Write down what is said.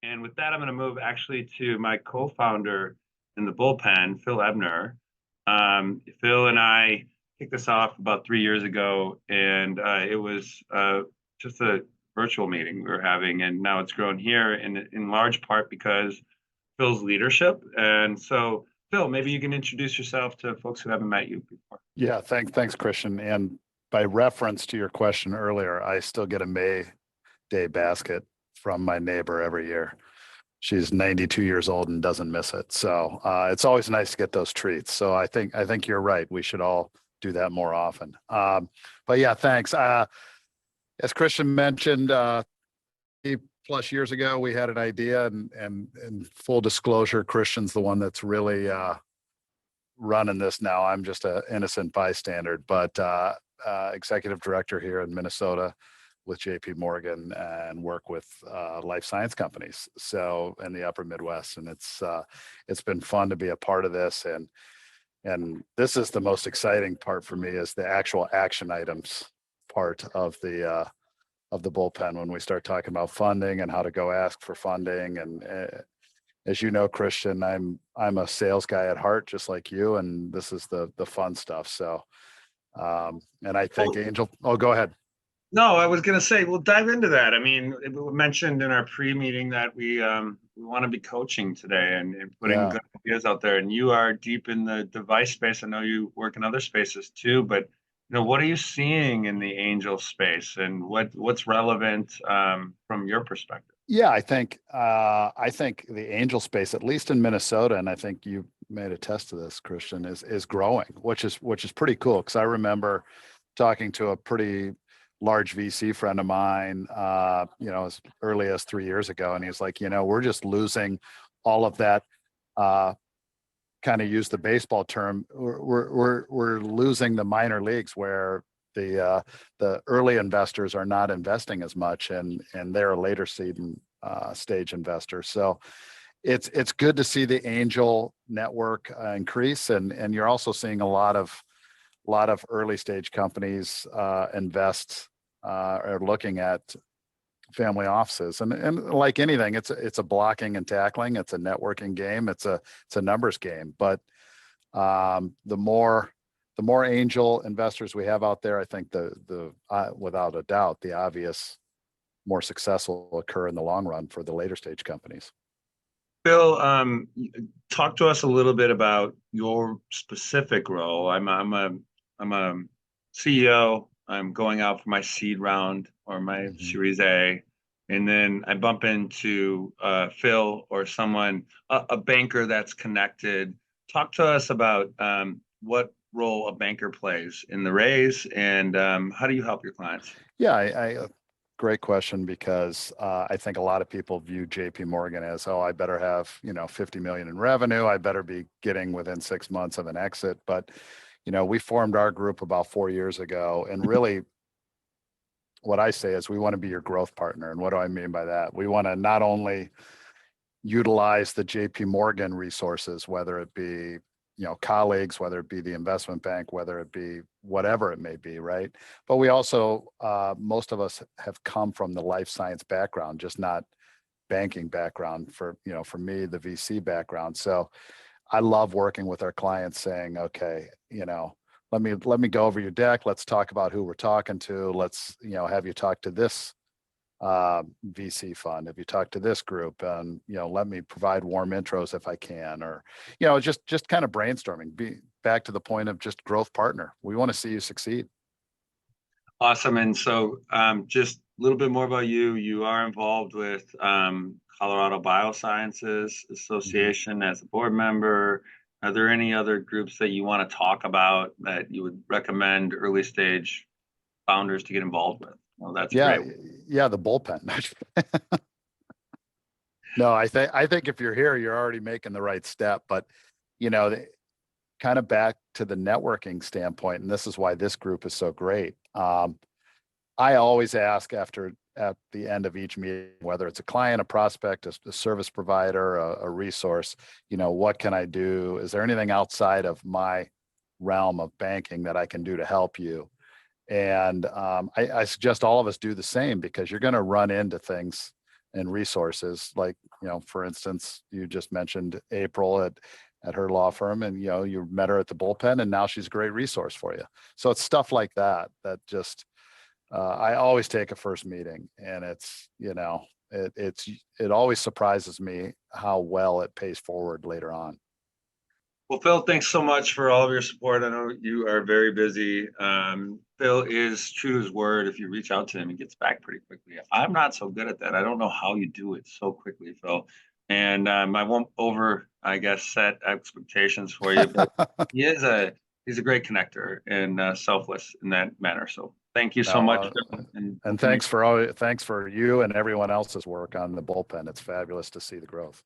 And with that, I'm going to move actually to my co-founder in the Bullpen, Phil Ebner. Phil and I kicked this off about 3 years ago, and it was just a virtual meeting we were having, and now it's grown here in large part because Phil's leadership. And so, Phil, maybe you can introduce yourself to folks who haven't met you before. Yeah, thanks, Christian. And by reference to your question earlier, I still get a May Day basket from my neighbor every year. She's 92 years old and doesn't miss it. So it's always nice to get those treats. So I think you're right. We should all do that more often. But yeah, thanks. As Christian mentioned, 8+ years ago, we had an idea, and full disclosure, Christian's the one that's really running this now. I'm just an innocent bystander, but executive director here in Minnesota with JP Morgan, and work with life science companies, so in the upper Midwest. And it's been fun to be a part of this. And this is the most exciting part for me, is the actual action items part of the Bullpen, when we start talking about funding and how to go ask for funding. And as you know, Christian, I'm a sales guy at heart, just like you, and this is the fun stuff. So and I think Angel, go ahead. No, I was going to say, we'll dive into that. I mean, it was mentioned in our pre-meeting that we want to be coaching today and putting good ideas out there. And you are deep in the device space. I know you work in other spaces too, but what are you seeing in the angel space, and what's relevant from your perspective? Yeah, I think the angel space, at least in Minnesota, and I think you made a test to this, Christian, is growing, which is pretty cool. Because I remember talking to a pretty large VC friend of mine, as early as 3 years ago, and he's like, we're just losing all of that. Kind of use the baseball term. We're losing the minor leagues, where the early investors are not investing as much, and they're a later stage investor. So it's good to see the angel network increase, and you're also seeing a lot of early stage companies invest or looking at family offices, and like anything, it's a blocking and tackling, it's a networking game, it's a numbers game. But the more angel investors we have out there, I think the without a doubt, the obvious more success will occur in the long run for the later stage companies. Bill, talk to us a little bit about your specific role. I'm a CEO. I'm going out for my seed round or my Series A, and then I bump into Phil or someone, a banker that's connected. Talk to us about what role a banker plays in the raise, and how do you help your clients? Yeah, great question, because I think a lot of people view JP Morgan as, I better have 50 million in revenue. I better be getting within 6 months of an exit. But we formed our group about 4 years ago, and really what I say is we want to be your growth partner. And what do I mean by that? We want to not only utilize the JP Morgan resources, whether it be colleagues, whether it be the investment bank, whether it be whatever it may be, right? But we also, most of us have come from the life science background, just not banking background. For me, the VC background. So I love working with our clients, saying, okay, let me go over your deck. Let's talk about who we're talking to. Let's have you talk to this VC fund. Have you talked to this group? And let me provide warm intros if I can, or just kind of brainstorming. Be back to the point of just growth partner. We want to see you succeed. Awesome. And so just a little bit more about you. You are involved with Colorado Biosciences Association as a board member. Are there any other groups that you want to talk about that you would recommend early stage founders to get involved with? Well, that's great. Yeah, the Bullpen. No, I think if you're here, you're already making the right step. But kind of back to the networking standpoint, and this is why this group is so great. I always ask at the end of each meeting, whether it's a client, a prospect, a service provider, a resource, what can I do? Is there anything outside of my realm of banking that I can do to help you? And I suggest all of us do the same, because you're going to run into things and resources. Like, for instance, you just mentioned April at her law firm, and, you met her at the Bullpen, and now she's a great resource for you. So it's stuff like that just, I always take a first meeting, and it's, it always surprises me how well it pays forward later on. Well, Phil, thanks so much for all of your support. I know you are very busy. Phil is true to his word. If you reach out to him, he gets back pretty quickly. I'm not so good at that. I don't know how you do it so quickly, Phil. And I won't I guess, set expectations for you, but he's a great connector and selfless in that manner. So thank you so much, Phil. And thanks for you and everyone else's work on the Bullpen. It's fabulous to see the growth.